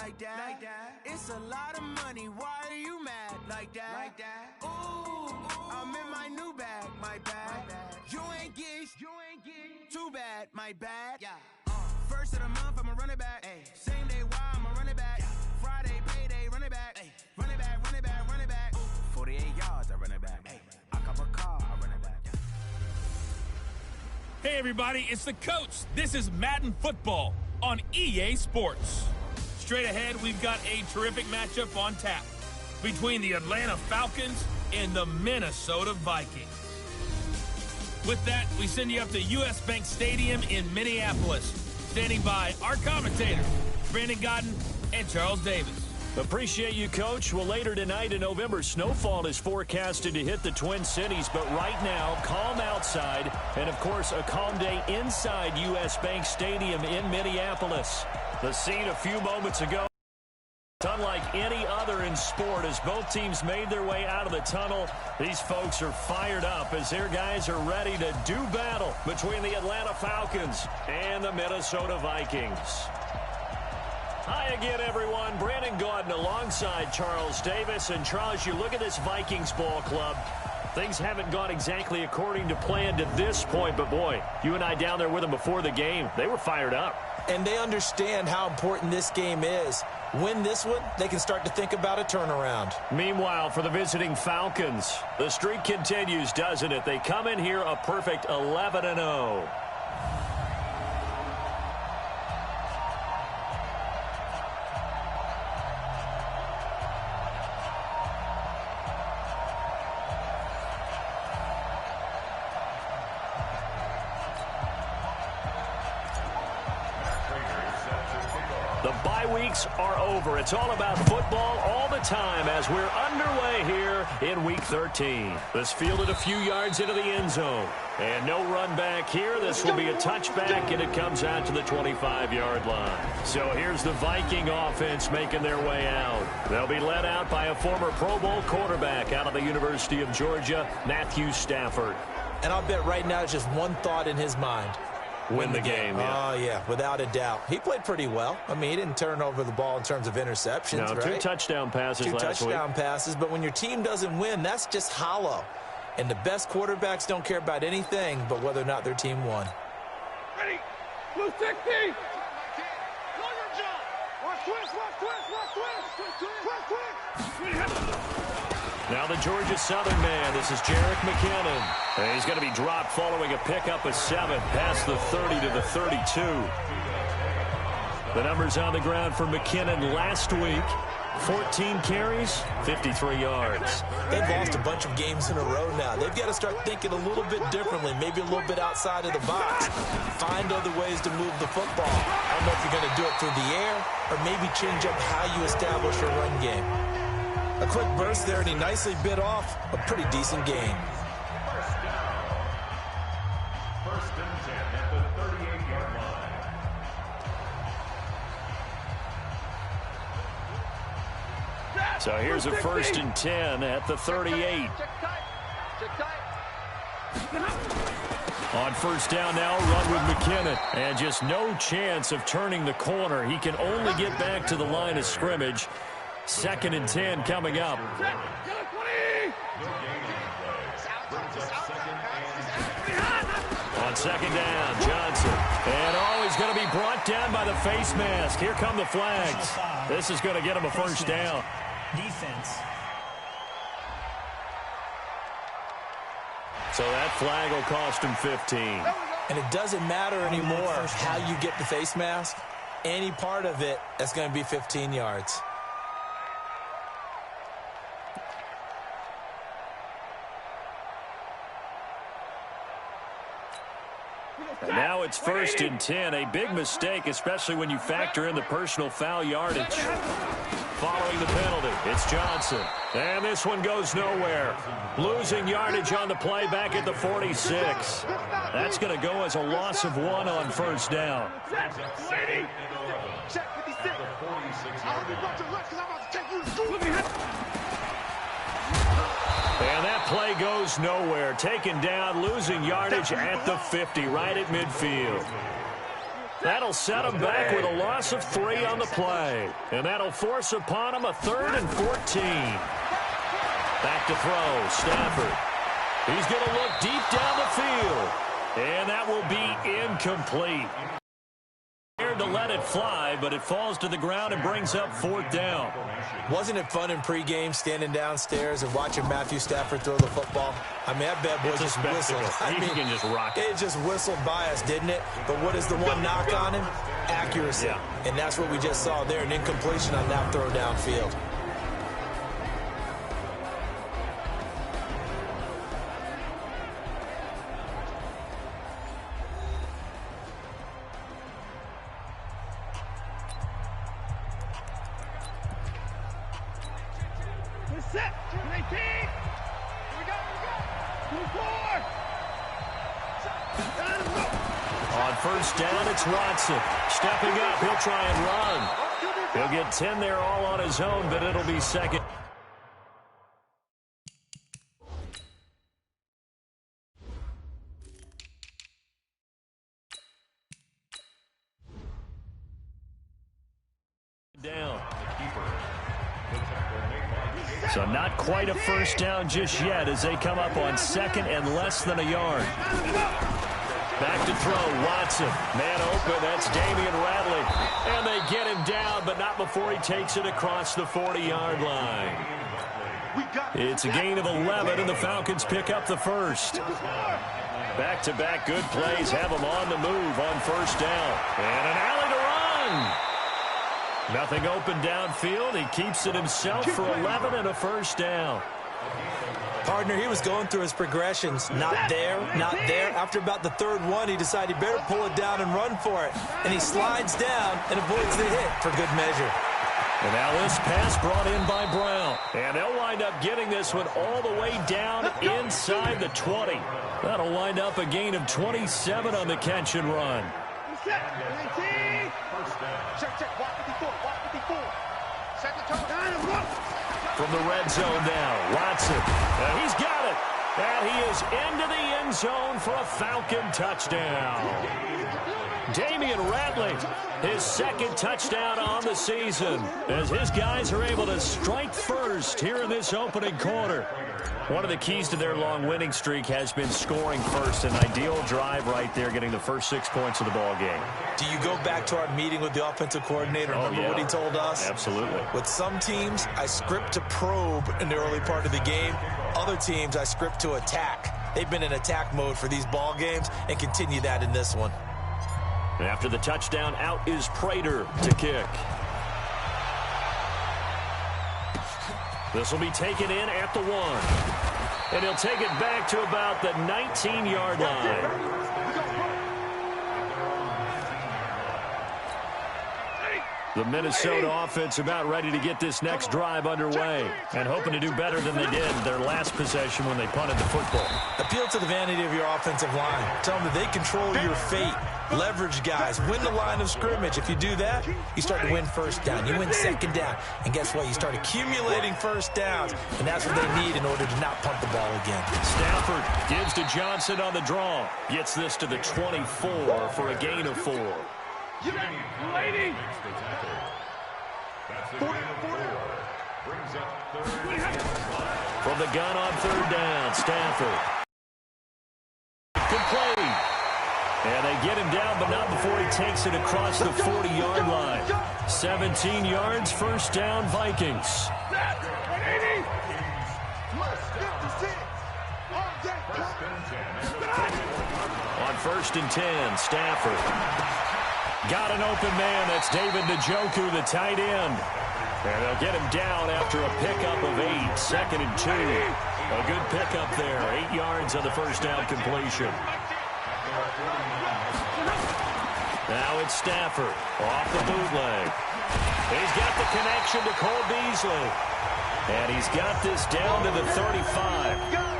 like that. It's a lot of money, why are you mad like that? Ooh, I'm in my new bag, my bad. You ain't get too bad, my bad. First of the month, I'ma run it back. Same day, why I'ma run it back. Friday, payday, run it back. Run it back, run it back, run it back. 48 yards, I run it back. I cop a car, I run it back. Hey everybody, it's the coach. This is Madden Football on EA Sports. Straight ahead, we've got a terrific matchup on tap between the Atlanta Falcons and the Minnesota Vikings. With that, we send you up to US Bank Stadium in Minneapolis. Standing by our commentators, Brandon Godden and Charles Davis. Appreciate you, Coach. Well, later tonight in November, snowfall is forecasted to hit the Twin Cities, but right now, calm outside, and of course, a calm day inside US Bank Stadium in Minneapolis. The scene a few moments ago, unlike any other in sport, as both teams made their way out of the tunnel, these folks are fired up as their guys are ready to do battle between the Atlanta Falcons and the Minnesota Vikings. Hi again, everyone. Brandon Gaudin alongside Charles Davis. And Charles, you look at this Vikings ball club. Things haven't gone exactly according to plan to this point. But, boy, you and I down there with them before the game, they were fired up. And they understand how important this game is. Win this one, they can start to think about a turnaround. Meanwhile, for the visiting Falcons, the streak continues, doesn't it? They come in here a perfect 11-0. Are over. It's all about football all the time as we're underway here in Week 13. This fielded a few yards into the end zone. And no run back here. This will be a touchback, and it comes out to the 25-yard line. So here's the Viking offense making their way out. They'll be led out by a former Pro Bowl quarterback out of the University of Georgia, Matthew Stafford. And I'll bet right now it's just one thought in his mind. Win the game. Yeah. Oh, yeah, without a doubt. He played pretty well. I mean, he didn't turn over the ball in terms of interceptions, no, right? 2 touchdown passes last week. 2 touchdown passes, but when your team doesn't win, that's just hollow. And the best quarterbacks don't care about anything but whether or not their team won. Ready? Blue 60! Watch twist! Now the Georgia Southern man, this is Jerick McKinnon. And he's going to be dropped following a pickup of 7 past the 30 to the 32. The numbers on the ground for McKinnon last week. 14 carries, 53 yards. They've lost a bunch of games in a row now. They've got to start thinking a little bit differently, maybe a little bit outside of the box. Find other ways to move the football. I don't know if you're going to do it through the air or maybe change up how you establish your run game. A quick burst there, and he nicely bit off a pretty decent gain. First and 10 at the 38-yard line. So here's a 1st and 10 at the 38. On first down now, run with McKinnon. And just no chance of turning the corner. He can only get back to the line of scrimmage. 2nd and 10 coming up. On 2nd down, Johnson. And he's going to be brought down by the face mask. Here come the flags. This is going to get him a 1st down. Defense. So that flag will cost him 15. And it doesn't matter anymore how you get the face mask. Any part of it, that's going to be 15 yards. And now it's 1st and 10. A big mistake, especially when you factor in the personal foul yardage. Following the penalty, it's Johnson. And this one goes nowhere. Losing yardage on the play back at the 46. That's going to go as a loss of 1 on 1st down. And that play goes nowhere. Taken down, losing yardage at the 50, right at midfield. That'll set him back with a loss of 3 on the play. And that'll force upon him a 3rd and 14. Back to throw, Stafford. He's going to look deep down the field. And that will be incomplete. To let it fly, but it falls to the ground and brings up 4th down. Wasn't it fun in pregame standing downstairs and watching Matthew Stafford throw the football? I mean, that bad boy just whistled. He can just rock it. It just whistled by us, didn't it? But what is the one knock on him? Accuracy. Yeah. And that's what we just saw there, an incompletion on that throw downfield. On first down, it's Watson. Stepping up, he'll try and run. He'll get 10 there all on his own, but it'll be 2nd. Down. So not quite a first down just yet as they come up on 2nd and less than a yard. Back to throw, Watson. Man open, that's Damian Radley. And they get him down, but not before he takes it across the 40-yard line. It's a gain of 11, and the Falcons pick up the first. Back-to-back good plays have them on the move on first down. And an alley to run. Nothing open downfield. He keeps it himself for 11 and a first down. Partner, he was going through his progressions. Not there, not there. After about the 3rd one, he decided he better pull it down and run for it. And he slides down and avoids the hit for good measure. And now this pass brought in by Brown. And they'll wind up getting this one all the way down inside the 20. That'll wind up a gain of 27 on the catch and run. From the red zone now, Watson. He's got it. And he is into the end zone for a Falcon touchdown. Damian Radley, his 2nd touchdown on the season, as his guys are able to strike first here in this opening quarter. One of the keys to their long winning streak has been scoring first. An ideal drive right there, getting the first 6 points of the ball game. Do you go back to our meeting with the offensive coordinator? Remember what he told us? Absolutely. With some teams, I script to probe in the early part of the game. Other teams, I script to attack. They've been in attack mode for these ball games and continue that in this one. After the touchdown, out is Prater to kick. This will be taken in at the 1. And he'll take it back to about the 19-yard line. The Minnesota offense about ready to get this next drive underway and hoping to do better than they did their last possession when they punted the football. Appeal to the vanity of your offensive line. Tell them that they control your fate. Leverage guys. Win the line of scrimmage. If you do that, you start to win first down. You win 2nd down. And guess what? You start accumulating first downs. And that's what they need in order to not punt the ball again. Stafford gives to Johnson on the draw. Gets this to the 24 for a gain of 4. Lady. From the gun on 3rd down, Stafford. Complete. And they get him down, but not before he takes it across the 40-yard line. 17 yards, first down, Vikings. On 1st and 10, Stafford. Got an open man. That's David Njoku, the tight end. And they'll get him down after a pickup of 8. 2nd and 2. A good pickup there. 8 yards on the first down completion. Now it's Stafford off the bootleg. He's got the connection to Cole Beasley. And he's got this down to the 35.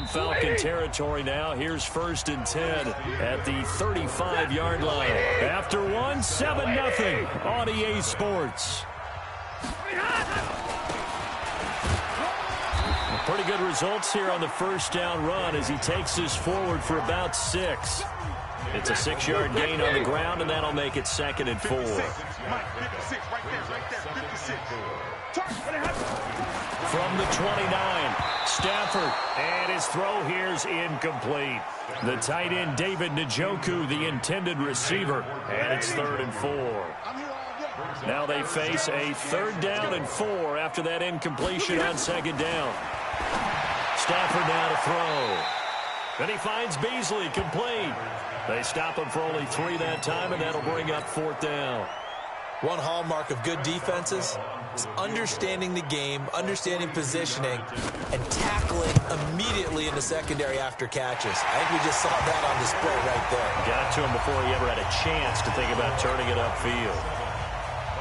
on Falcon territory now. Here's 1st and 10 at the 35-yard line. After one, 7-0 on EA Sports. Pretty good results here on the first down run as he takes this forward for about 6. It's a 6-yard gain on the ground, and that'll make it 2nd and 4. From the 29, Stafford, and his throw here's incomplete. The tight end, David Njoku, the intended receiver, and it's 3rd and 4. Now they face a 3rd down and 4 after that incompletion on 2nd down. Stafford now to throw. And he finds Beasley, complete. They stop him for only 3 that time, and that'll bring up 4th down. One hallmark of good defenses is understanding the game, understanding positioning, and tackling immediately in the secondary after catches. I think we just saw that on display right there. Got to him before he ever had a chance to think about turning it upfield.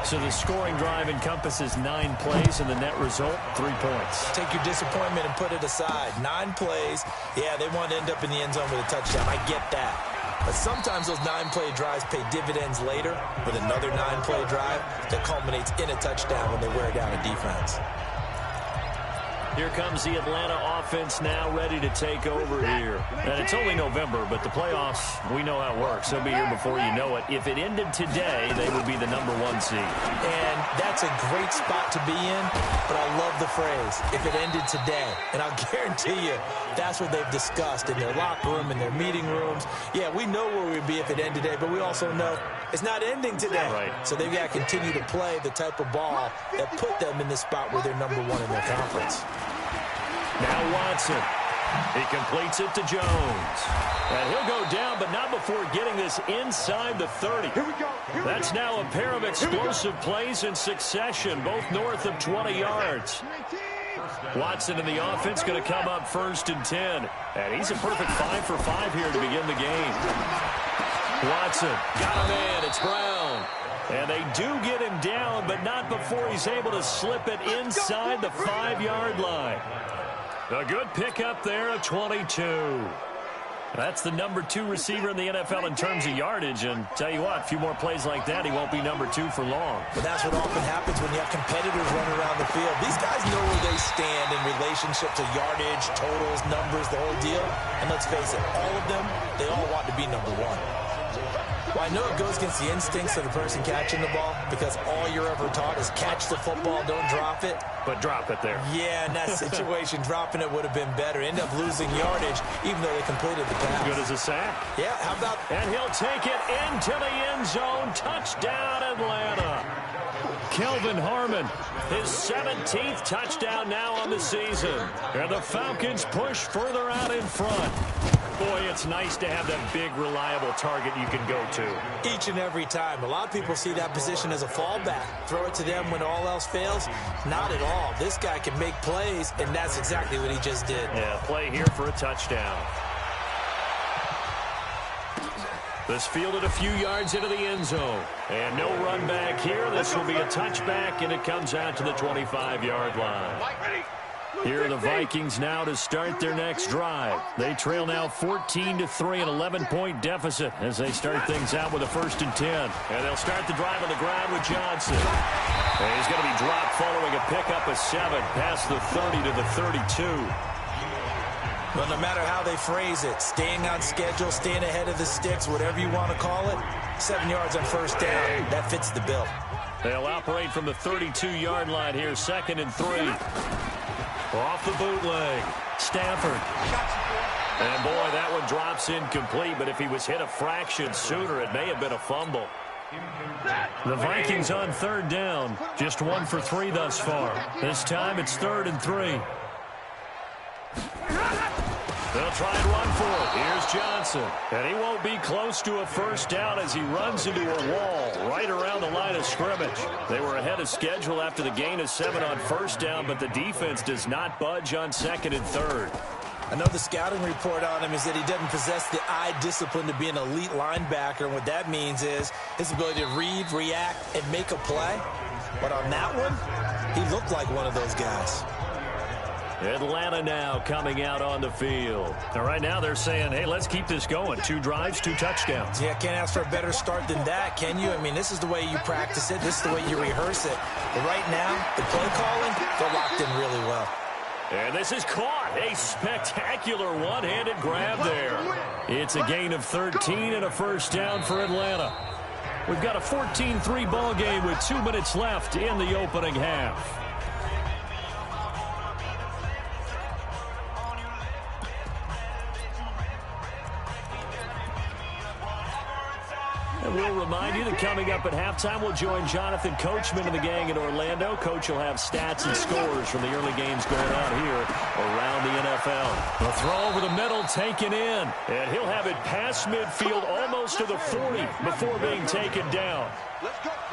So the scoring drive encompasses 9 plays, and the net result, 3 points. Take your disappointment and put it aside. 9 plays. Yeah, they want to end up in the end zone with a touchdown. I get that. But sometimes those 9-play drives pay dividends later with another 9-play drive that culminates in a touchdown when they wear down a defense. Here comes the Atlanta offense now ready to take over here. And it's only November, but the playoffs, we know how it works. They'll be here before you know it. If it ended today, they would be the #1 seed. And that's a great spot to be in, but I love the phrase, if it ended today. And I'll guarantee you, that's what they've discussed in their locker room, in their meeting rooms. Yeah, we know where we'd be if it ended today, but we also know it's not ending today. Right. So they've got to continue to play the type of ball that put them in the spot where they're #1 in their conference. Now Watson. He completes it to Jones. And he'll go down, but not before getting this inside the 30. That's now a pair of explosive plays in succession, both north of 20 yards. Watson in the offense going to come up 1st and 10. And he's a perfect 5 for 5 here to begin the game. Watson got him in. It's Brown. And they do get him down, but not before he's able to slip it inside the 5-yard line. A good pickup there at 22. That's the #2 receiver in the NFL in terms of yardage. And tell you what, a few more plays like that, he won't be #2 for long. But that's what often happens when you have competitors running around the field. These guys know where they stand in relationship to yardage, totals, numbers, the whole deal. And let's face it, all of them, they all want to be #1. Well, I know it goes against the instincts of the person catching the ball because all you're ever taught is catch the football, don't drop it. But drop it there. Yeah, in that situation, dropping it would have been better. End up losing yardage, even though they completed the pass. Good as a sack. Yeah, how about... And he'll take it into the end zone. Touchdown, Atlanta. Kelvin Harmon, his 17th touchdown now on the season. And the Falcons push further out in front. Boy, it's nice to have that big, reliable target you can go to. Each and every time. A lot of people see that position as a fallback. Throw it to them when all else fails. Not at all. This guy can make plays, and that's exactly what he just did. Yeah, play here for a touchdown. This fielded a few yards into the end zone. And no run back here. This will be a touchback, and it comes out to the 25-yard line. Here are the Vikings now to start their next drive. They trail now 14-3, an 11-point deficit as they start things out with a 1st and 10. And they'll start the drive on the ground with Johnson. And he's going to be dropped following a pickup of 7 past the 30 to the 32. Well, no matter how they phrase it, staying on schedule, staying ahead of the sticks, whatever you want to call it, 7 yards on 1st down, that fits the bill. They'll operate from the 32-yard line here, 2nd and 3. Off the bootleg, Stafford. And boy, that one drops incomplete, but if he was hit a fraction sooner, it may have been a fumble. The Vikings on 3rd down, just 1 for 3 thus far. This time it's 3rd and 3. They'll try and run for it. Here's Johnson. And he won't be close to a 1st down as he runs into a wall right around the line of scrimmage. They were ahead of schedule after the gain of 7 on 1st down, but the defense does not budge on 2nd and 3rd. I know the scouting report on him is that he doesn't possess the eye discipline to be an elite linebacker. And what that means is his ability to read, react, and make a play. But on that one, he looked like one of those guys. Atlanta now coming out on the field. And right now they're saying, hey, let's keep this going. 2 drives, 2 touchdowns. Yeah, can't ask for a better start than that, can you? I mean, this is the way you practice it. This is the way you rehearse it. But right now, the play calling, they're locked in really well. And this is caught. A spectacular one-handed grab there. It's a gain of 13 and a first down for Atlanta. We've got a 14-3 ball game with 2 minutes left in the opening half. And we'll remind you that coming up at halftime, we'll join Jonathan Coachman and the gang in Orlando. Coach will have stats and scores from the early games going on here around the NFL. The throw over the middle taken in. And he'll have it past midfield almost to the 40 before being taken down.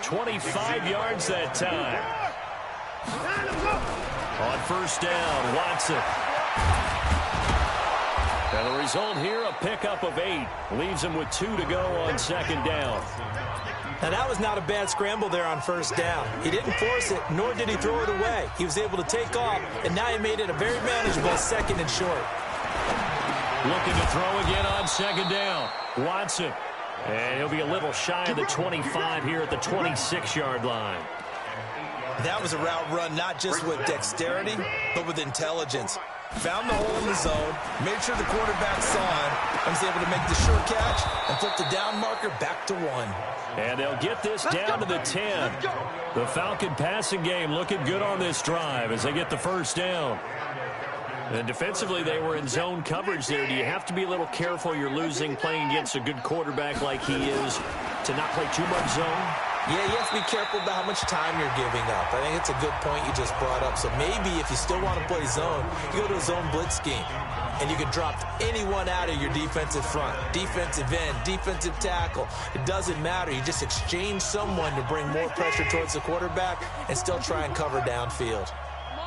25 yards that time. On first down, Watson. And the result here, a pickup of 8. Leaves him with 2 to go on second down. Now, that was not a bad scramble there on first down. He didn't force it, nor did he throw it away. He was able to take off, and now he made it a very manageable second and short. Looking to throw again on second down. Watson. And he'll be a little shy of the 25 here at the 26-yard line. That was a route run not just with dexterity, but with intelligence. Found the hole in the zone, made sure the quarterback saw him, and was able to make the sure catch and flip the down marker back to 1. And they'll get this down to the 10. The Falcon passing game looking good on this drive as they get the first down. And defensively, they were in zone coverage there. Do you have to be a little careful? You're losing playing against a good quarterback like he is to not play too much zone? Yeah, you have to be careful about how much time you're giving up. I think it's a good point you just brought up. So maybe if you still want to play zone, you go to a zone blitz scheme. And you can drop anyone out of your defensive front. Defensive end, defensive tackle. It doesn't matter. You just exchange someone to bring more pressure towards the quarterback and still try and cover downfield.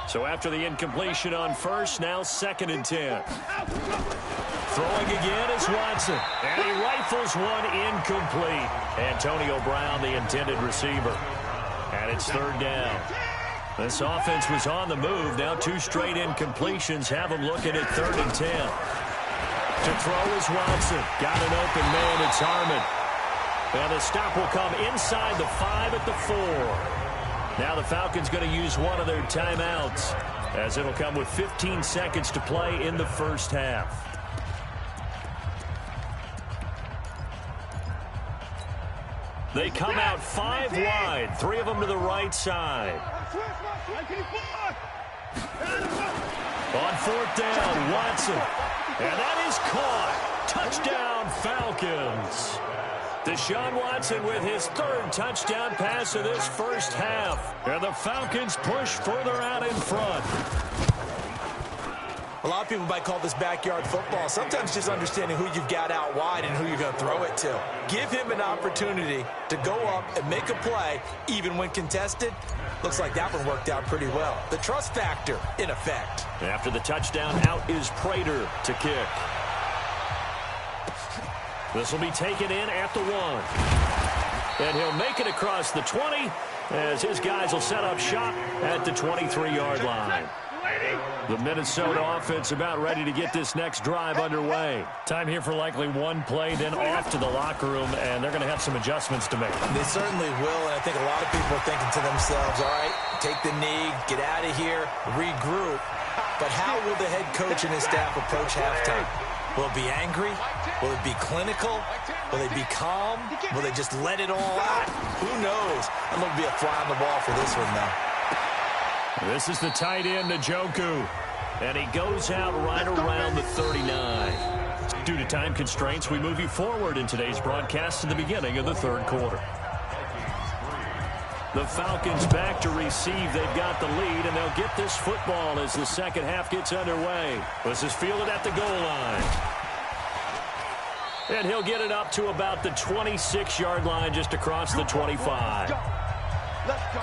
So after the incompletion on first, now second and 10. Throwing again is Watson. And he rifles one incomplete. Antonio Brown, the intended receiver. And it's third down. This offense was on the move. Now 2 straight incompletions have them looking at third and 10. To throw is Watson. Got an open man. It's Harmon. And the stop will come inside the 5 at the 4. Now the Falcons going to use one of their timeouts as it'll come with 15 seconds to play in the first half. They come out 5 wide, 3 of them to the right side. On fourth down, Watson. And that is caught. Touchdown, Falcons. Deshaun Watson with his 3rd touchdown pass of this first half. And the Falcons push further out in front. A lot of people might call this backyard football. Sometimes just understanding who you've got out wide and who you're going to throw it to. Give him an opportunity to go up and make a play, even when contested. Looks like that one worked out pretty well. The trust factor in effect. After the touchdown, out is Prater to kick. This will be taken in at the 1. And he'll make it across the 20 as his guys will set up shop at the 23-yard line. The Minnesota offense about ready to get this next drive underway. Time here for likely one play, then off to the locker room, and they're going to have some adjustments to make. They certainly will, and I think a lot of people are thinking to themselves, all right, take the knee, get out of here, regroup. But how will the head coach and his staff approach halftime? Will it be angry? Will it be clinical? Will they be calm? Will they just let it all out? Who knows? I'm going to be a fly on the wall for this one, though. This is the tight end, Njoku. And he goes out right around the 39. Due to time constraints, we move you forward in today's broadcast to the beginning of the third quarter. The Falcons back to receive. They've got the lead, and they'll get this football as the second half gets underway. This is fielded at the goal line. And he'll get it up to about the 26-yard line, just across the 25. Let's go.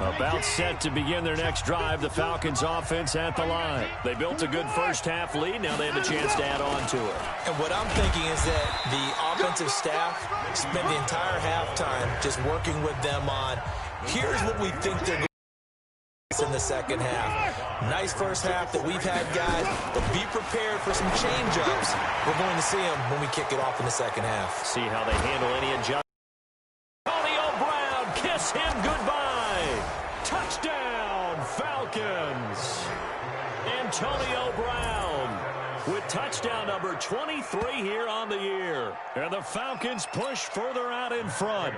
About set to begin their next drive, the Falcons offense at the line. They built a good first half lead. Now they have a chance to add on to it. And what I'm thinking is that the offensive staff spent the entire halftime just working with them on Here's what we think they're going to do in the second half. Nice first half that we've had, guys, but be prepared for some change-ups. We're going to see them when we kick it off in the second half. See how they handle any adjustment. Antonio Brown, kiss him goodbye. Touchdown, Falcons. Antonio Brown with touchdown number 23 here on the year. And the Falcons push further out in front.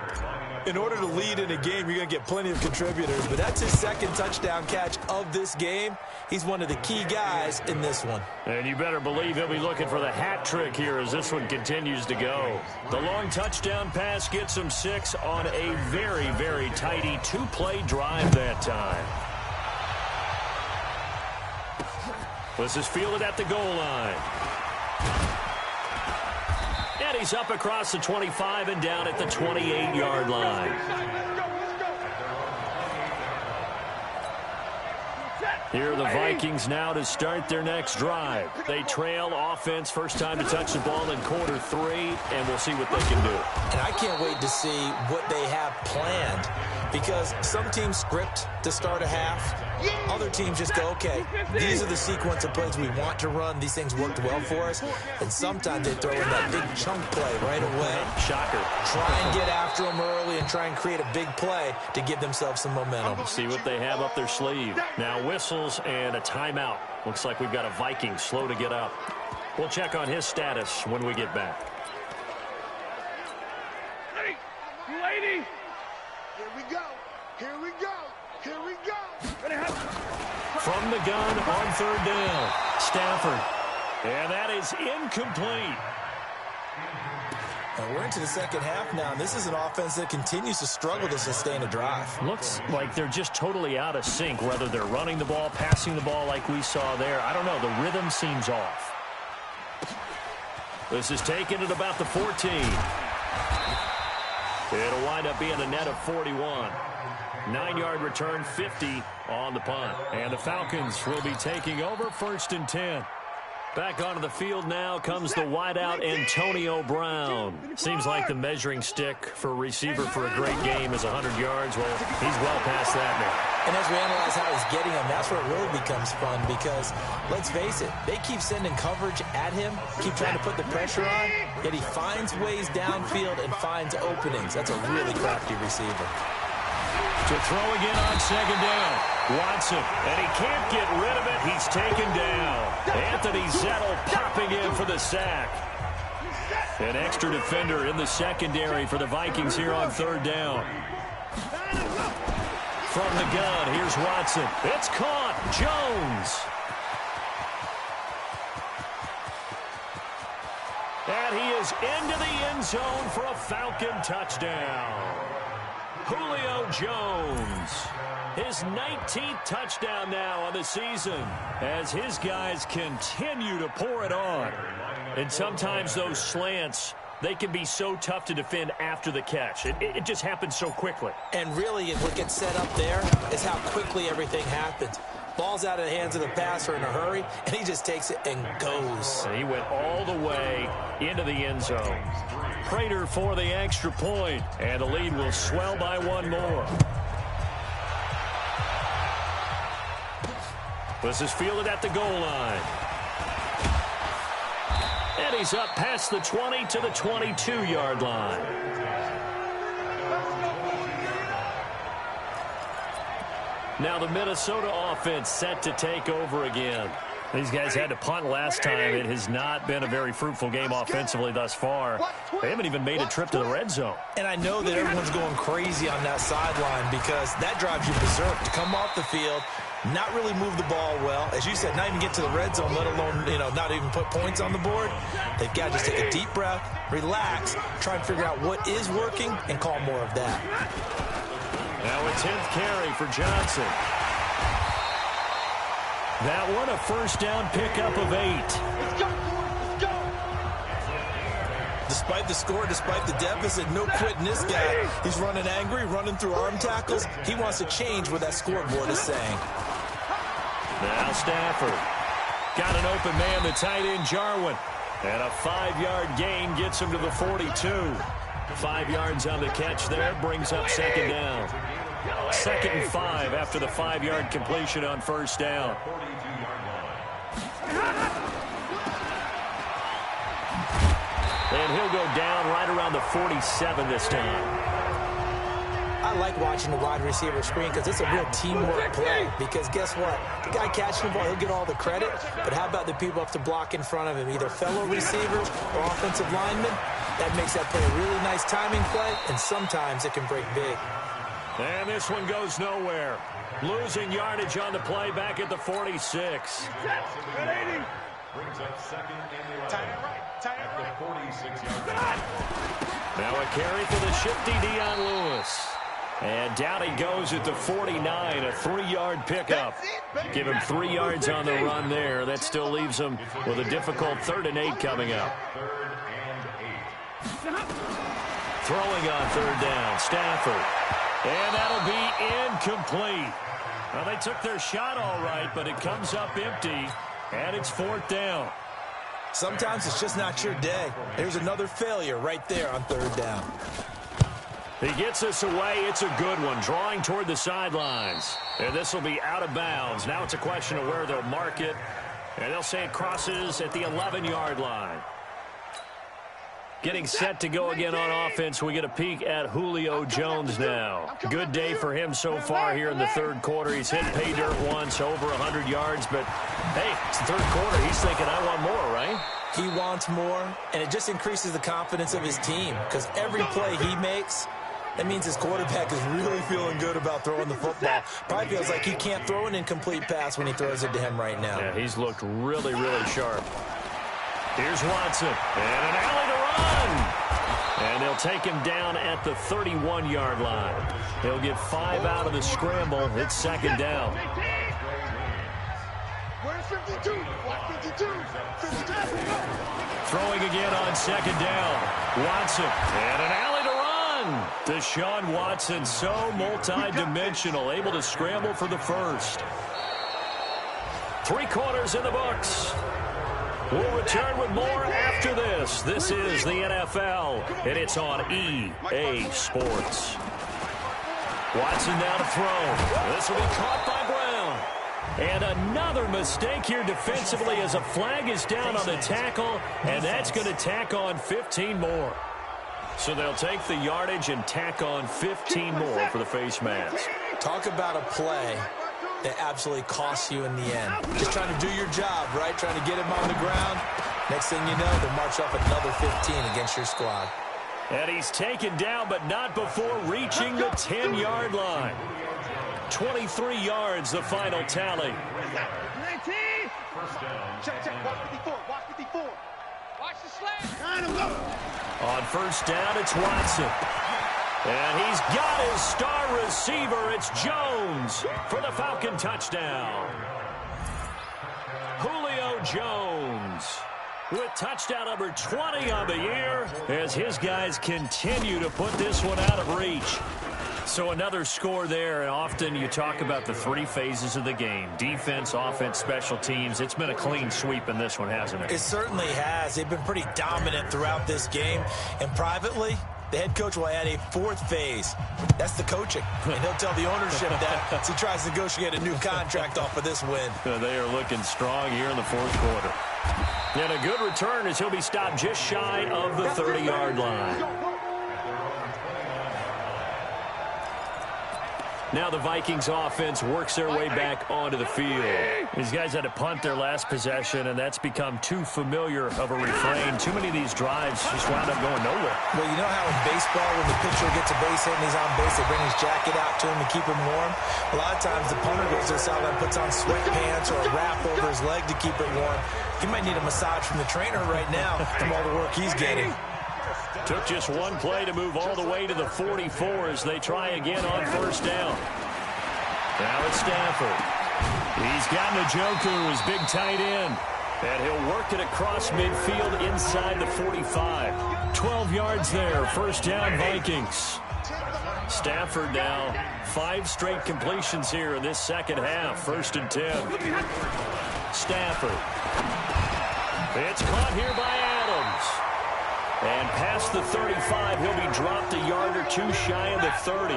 In order to lead in a game, you're going to get plenty of contributors, but that's his second touchdown catch of this game. He's one of the key guys in this one. And you better believe he'll be looking for the hat trick here as this one continues to go. The long touchdown pass gets him 6 on a very, very tidy 2-play drive that time. This is fielded at the goal line. And he's up across the 25 and down at the 28-yard line. Here are the Vikings now to start their next drive. They trail offense, first time to touch the ball in quarter 3, and we'll see what they can do. And I can't wait to see what they have planned, because some teams script to start a half. Other teams just go, okay, these are the sequence of plays we want to run. These things worked well for us. And sometimes they throw in that big chunk play right away. Shocker. Try and get after them early and try and create a big play to give themselves some momentum. See what they have up their sleeve. Now whistles and a timeout. Looks like we've got a Viking slow to get up. We'll check on his status when we get back. Hey, lady! Here we go. Here we go. Here we go. From the gun on third down, Stafford. And that is incomplete. And we're into the second half now, and this is an offense that continues to struggle to sustain a drive. Looks like they're just totally out of sync, whether they're running the ball, passing the ball like we saw there. I don't know. The rhythm seems off. This is taken at about the 14. It'll wind up being a net of 41. 9-yard return, 50 on the punt. And the Falcons will be taking over first and 10. Back onto the field now comes the wideout Antonio Brown. Seems like the measuring stick for a receiver for a great game is 100 yards. Well, he's well past that now. And as we analyze how he's getting them, that's where it really becomes fun, because let's face it, they keep sending coverage at him, keep trying to put the pressure on, yet he finds ways downfield and finds openings. That's a really crafty receiver. To throw again on second down. Watson, and he can't get rid of it. He's taken down. Anthony Zettel popping in for the sack. An extra defender in the secondary for the Vikings here on third down. From the gun, here's Watson. It's caught. Jones. And he is into the end zone for a Falcon touchdown. Julio Jones, his 19th touchdown now on the season as his guys continue to pour it on. And sometimes those slants, they can be so tough to defend after the catch. It just happens so quickly. And really, what gets set up there is how quickly everything happens. Ball's out of the hands of the passer in a hurry, and he just takes it and goes. And he went all the way into the end zone. Prater for the extra point, and the lead will swell by one more. This is fielded at the goal line. And he's up past the 20 to the 22-yard line. Now the Minnesota offense set to take over again. These guys had to punt last time. It has not been a very fruitful game offensively thus far. They haven't even made a trip to the red zone. And I know that everyone's going crazy on that sideline because that drives you berserk to come off the field, not really move the ball well. As you said, not even get to the red zone, let alone, not even put points on the board. They've got to just take a deep breath, relax, try and figure out what is working, and call more of that. Now a 10th carry for Johnson. That one a first down pickup of 8. Let's go. Despite the score, despite the deficit, no quitting this guy. He's running angry, running through arm tackles. He wants to change what that scoreboard is saying. Now Stafford. Got an open man, the tight end Jarwin. And a 5-yard gain gets him to the 42. 5 yards on the catch there, brings up second down. 2nd and 5 after the 5-yard completion on first down. 42-yard line. And he'll go down right around the 47 this time. I like watching the wide receiver screen because it's a real teamwork play. Because guess what? The guy catching the ball, he'll get all the credit. But how about the people up to block in front of him, either fellow receivers or offensive linemen? That makes that play a really nice timing play, and sometimes it can break big. And this one goes nowhere. Losing yardage on the play back at the 46. Brings up 2nd and 11 at the 46-yard line. Now a carry for the shifty Dion Lewis. And down he goes at the 49, a 3-yard pickup. Give him 3 yards on the run there. That still leaves him with a difficult 3rd and 8 coming up. 3rd and 8. Throwing on 3rd down, Stafford. And that'll be incomplete. Well, they took their shot all right, but it comes up empty, and it's 4th down. Sometimes it's just not your day. There's another failure right there on 3rd down. He gets us away. It's a good one, drawing toward the sidelines. And this will be out of bounds. Now it's a question of where they'll mark it. And they'll say it crosses at the 11-yard line. Getting set to go again on offense, we get a peek at Julio Jones now. Good day for him so far here in the 3rd quarter. He's hit pay dirt once, over 100 yards. But, hey, it's the 3rd quarter. He's thinking, I want more, right? He wants more, and it just increases the confidence of his team because every play he makes, that means his quarterback is really feeling good about throwing the football. Probably feels like he can't throw an incomplete pass when he throws it to him right now. Yeah, he's looked really, really sharp. Here's Watson, and an alley to run. And they'll take him down at the 31-yard line. He'll get 5 out of the scramble. It's 2nd down. Where's 52? 52. 52. Throwing again on 2nd down. Watson, and an alley to run. Deshaun Watson, so multi-dimensional, able to scramble for the 1st. 3 quarters in the books. We'll return with more after this. This is the NFL, and it's on EA Sports. Watson now to throw. This will be caught by Brown. And another mistake here defensively as a flag is down on the tackle, and that's going to tack on 15 more. So they'll take the yardage and tack on 15 more for the face mask. Talk about a play that absolutely costs you in the end. Just trying to do your job, right? Trying to get him on the ground. Next thing you know, they'll march off another 15 against your squad. And he's taken down, but not before reaching the 10-yard line. 23 yards, the final tally. 19. Check. Watch 54. Watch 54. Watch the slant. On first down, it's Watson. And he's got his star receiver. It's Jones for the Falcon touchdown. Julio Jones with touchdown number 20 on the year as his guys continue to put this one out of reach. So another score there, and often you talk about the 3 phases of the game. Defense, offense, special teams. It's been a clean sweep in this one, hasn't it? It certainly has. They've been pretty dominant throughout this game. And privately, the head coach will add a 4th phase. That's the coaching. And he'll tell the ownership that as he tries to negotiate a new contract off of this win. They are looking strong here in the 4th quarter. And a good return as he'll be stopped just shy of the 30-yard line. Now the Vikings offense works their way back onto the field. These guys had to punt their last possession, and that's become too familiar of a refrain. Too many of these drives just wound up going nowhere. Well, you know how in baseball when the pitcher gets a base hit and he's on base, they bring his jacket out to him to keep him warm? A lot of times the punter goes to the sideline, puts on sweatpants or a wrap over his leg to keep it warm. He might need a massage from the trainer right now from all the work he's getting. Took just one play to move all the way to the 44 as they try again on first down. Now it's Stafford. He's got Njoku, his big tight end. And he'll work it across midfield inside the 45. 12 yards there, first down Vikings. Stafford now, 5 straight completions here in this second half. 1st and 10. Stafford. It's caught here by Adams. And past the 35, he'll be dropped a yard or two shy of the 30.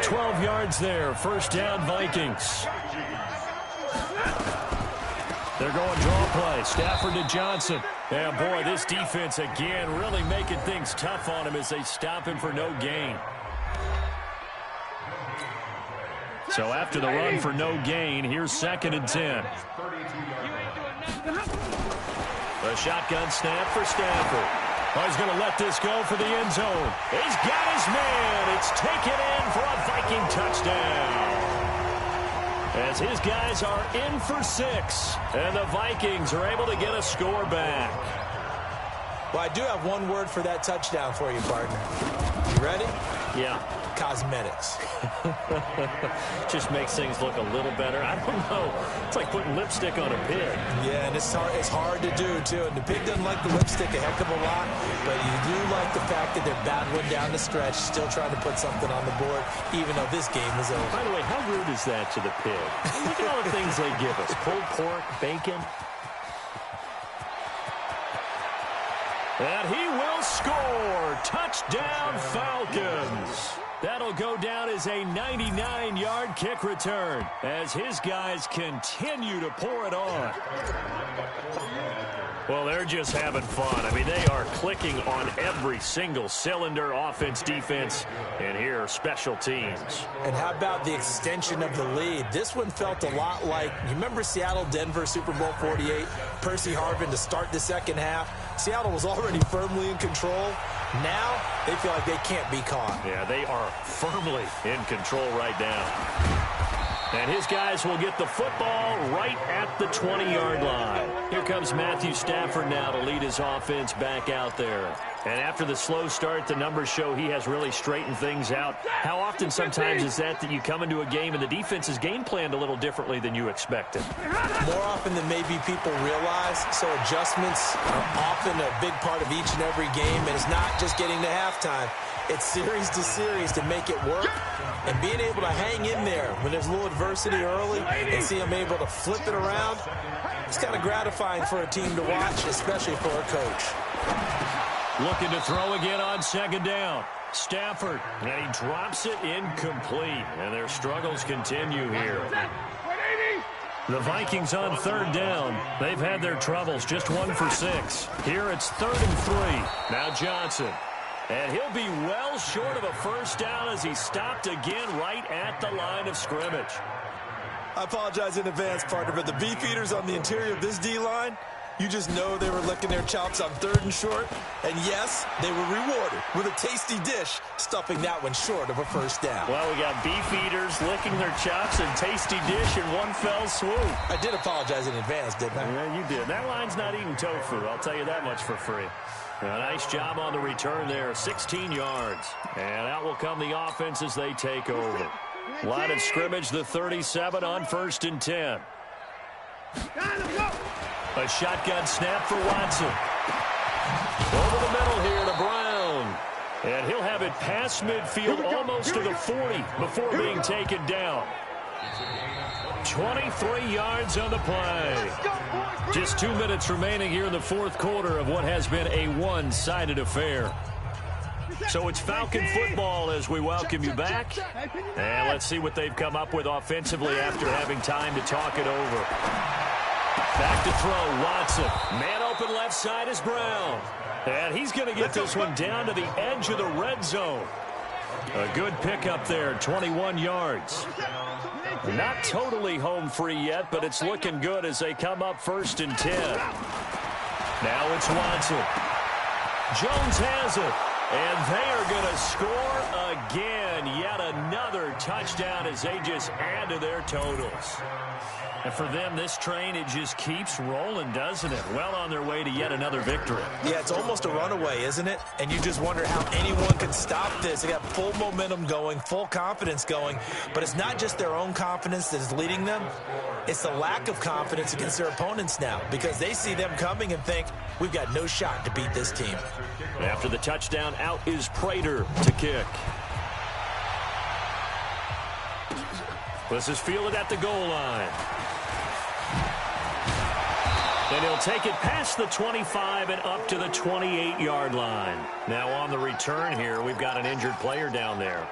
12 yards there. First down, Vikings. They're going draw play. Stafford to Johnson. And, boy, this defense, again, really making things tough on him as they stop him for no gain. So after the run for no gain, here's 2nd and 10. A shotgun snap for Stafford. Oh, he's going to let this go for the end zone. He's got his man. It's taken in for a Viking touchdown. As his guys are in for 6, and the Vikings are able to get a score back. Well, I do have one word for that touchdown for you, partner. You ready? Yeah. Cosmetics. Just makes things look a little better. I don't know. It's like putting lipstick on a pig. Yeah, and it's hard to do, too. And the pig doesn't like the lipstick a heck of a lot, but you do like the fact that they're battling down the stretch, still trying to put something on the board, even though this game is over. By the way, how rude is that to the pig? Look at all the things they give us. Pulled pork, bacon. And he will score. Touchdown, Falcons. That'll go down as a 99-yard kick return as his guys continue to pour it on. Well, they're just having fun. I mean, they are clicking on every single cylinder, offense, defense, and here, special teams. And how about the extension of the lead? This one felt a lot like, you remember Seattle-Denver Super Bowl 48? Percy Harvin to start the second half. Seattle was already firmly in control. Now, they feel like they can't be caught. Yeah, they are firmly in control right now. And his guys will get the football right at the 20-yard line. Here comes Matthew Stafford now to lead his offense back out there. And after the slow start, the numbers show he has really straightened things out. How often sometimes is that you come into a game and the defense is game planned a little differently than you expected? More often than maybe people realize. So adjustments are often a big part of each and every game. And it's not just getting to halftime. It's series to series to make it work. And being able to hang in there when there's a little adversity early and see them able to flip it around, it's kind of gratifying for a team to watch, especially for a coach. Looking to throw again on 2nd down. Stafford, and he drops it incomplete. And their struggles continue here. The Vikings on 3rd down. They've had their troubles, just 1 for 6. Here it's 3rd and 3. Now Johnson. And he'll be well short of a first down as he stopped again right at the line of scrimmage. I apologize in advance, partner, but the beef eaters on the interior of this D-line, you just know they were licking their chops on 3rd and short. And yes, they were rewarded with a tasty dish, stuffing that one short of a first down. Well, we got beef eaters licking their chops and tasty dish in one fell swoop. I did apologize in advance, didn't I? Yeah, you did. That line's not eating tofu, I'll tell you that much for free. A nice job on the return there, 16 yards. And out will come the offense as they take over. Line of scrimmage, the 37 on 1st and 10. A shotgun snap for Watson. Over the middle here to Brown. And he'll have it past midfield almost to the 40 before being taken down. 23 yards on the play. Just 2 minutes remaining here in the 4th quarter of what has been a one-sided affair. So it's Falcon football as we welcome you back. And let's see what they've come up with offensively after having time to talk it over. Back to throw, Watson. Man open left side is Brown. And he's going to get this one down to the edge of the red zone. A good pickup there, 21 yards. Not totally home free yet, but it's looking good as they come up 1st and 10. Now it's Watson. Jones has it. And they are going to score again. Yet another touchdown as they just add to their totals. And for them, this train, it just keeps rolling, doesn't it? Well on their way to yet another victory. Yeah, it's almost a runaway, isn't it? And you just wonder how anyone can stop this. They got full momentum going, full confidence going. But it's not just their own confidence that is leading them. It's the lack of confidence against their opponents now because they see them coming and think, we've got no shot to beat this team. After the touchdown, out is Prater to kick. This is fielded at the goal line. And he'll take it past the 25 and up to the 28-yard line. Now on the return here, we've got an injured player down there.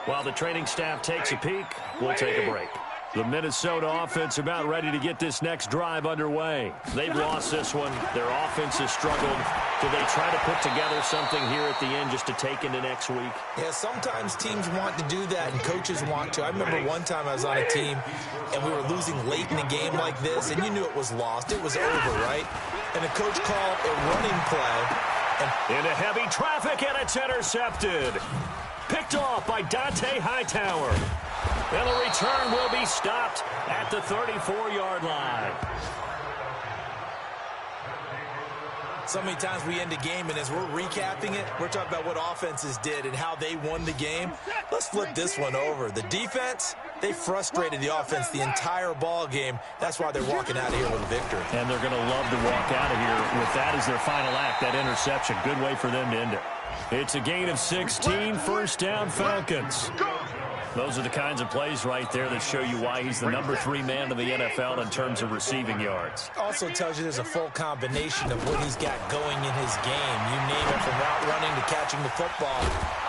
While the training staff takes a peek, we'll take a break. The Minnesota offense about ready to get this next drive underway. They've lost this one. Their offense has struggled. Do they try to put together something here at the end just to take into next week? Yeah, sometimes teams want to do that and coaches want to. I remember one time I was on a team and we were losing late in a game like this, and you knew it was lost. It was over, right? And the coach called a running play. Into heavy traffic, and it's intercepted. Picked off by Dante Hightower. And the return will be stopped at the 34-yard line. So many times we end a game, and as we're recapping it, we're talking about what offenses did and how they won the game. Let's flip this one over. The defense, they frustrated the offense the entire ball game. That's why they're walking out of here with a victory. And they're going to love to walk out of here with that as their final act, that interception. Good way for them to end it. It's a gain of 16, first down Falcons. Those are the kinds of plays right there that show you why he's the number 3 man in the NFL in terms of receiving yards. Also tells you there's a full combination of what he's got going in his game. You name it, from route running to catching the football.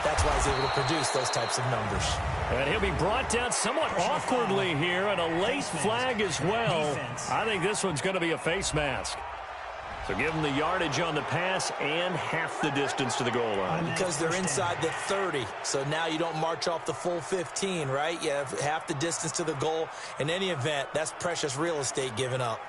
That's why he's able to produce those types of numbers. And he'll be brought down somewhat awkwardly here, and a late flag as well. I think this one's going to be a face mask. So give them the yardage on the pass and half the distance to the goal line. Because they're inside the 30. So now you don't march off the full 15, right? You have half the distance to the goal. In any event, that's precious real estate given up.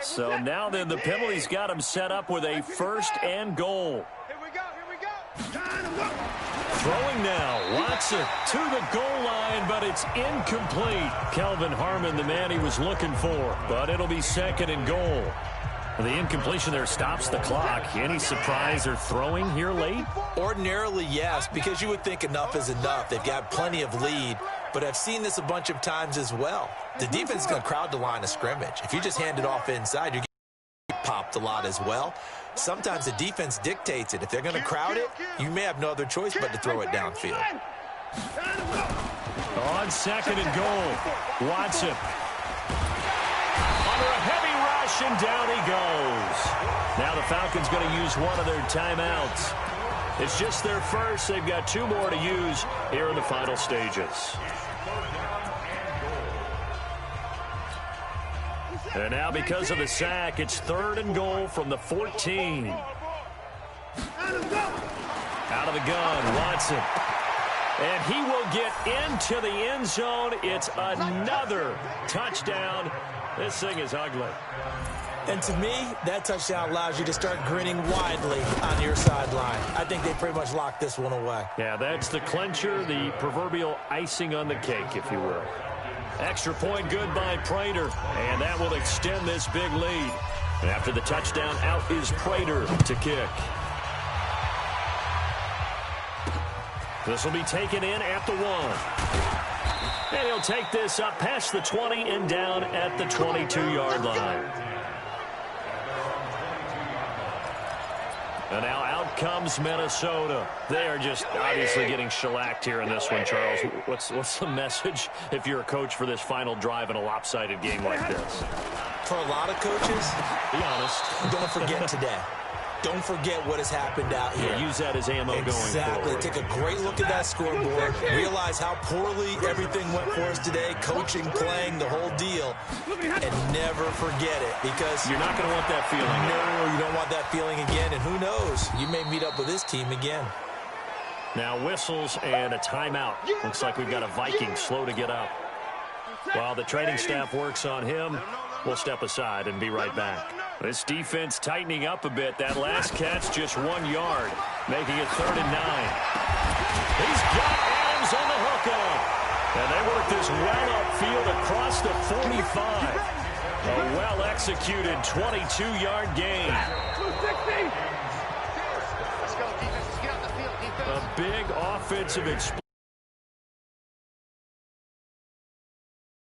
So now then the penalty's got him set up with a first and goal. Here we go. Throwing now, Watson to the goal line, but it's incomplete. Kelvin Harmon, the man he was looking for, but it'll be second and goal. The incompletion there stops the clock. Any surprise they're throwing here late? Ordinarily, yes, because you would think enough is enough. They've got plenty of lead, but I've seen this a bunch of times as well. The defense is going to crowd the line of scrimmage. If you just hand it off inside, you're getting popped a lot as well. Sometimes the defense dictates it. If they're going to crowd it, you may have no other choice but to throw it downfield. On second and goal, Watson. Under a heavy rush, and down he goes. Now the Falcons going to use one of their timeouts. It's just their first. They've got 2 more to use here in the final stages. And now because of the sack, it's third and goal from the 14. Out of the gun, Watson. And he will get into the end zone. It's another touchdown. This thing is ugly. And to me, that touchdown allows you to start grinning widely on your sideline. I think they pretty much locked this one away. Yeah, that's the clincher, the proverbial icing on the cake, if you will. Extra point good by Prater, and that will extend this big lead. And after the touchdown, out is Prater to kick. This will be taken in at the 1. And he'll take this up past the 20 and down at the 22-yard line. And now out comes Minnesota. They are just obviously getting shellacked here in this one, Charles. What's the message if you're a coach for this final drive in a lopsided game like this? For a lot of coaches, be honest, don't forget today. Don't forget what has happened out here. Yeah, use that as ammo going forward. Exactly. Take a great look at that scoreboard. Realize how poorly everything went for us today. Coaching, playing, the whole deal. And never forget it, because you're not going to want that feeling. No, you don't want that feeling again. And who knows? You may meet up with this team again. Now whistles and a timeout. Looks like we've got a Viking slow to get up. While the training staff works on him, we'll step aside and be right back. This defense tightening up a bit. That last catch just 1 yard, making it 3rd and 9. He's got Adams on the hookup. And they work this well upfield across the 45. A well-executed 22-yard gain. A big offensive explosion.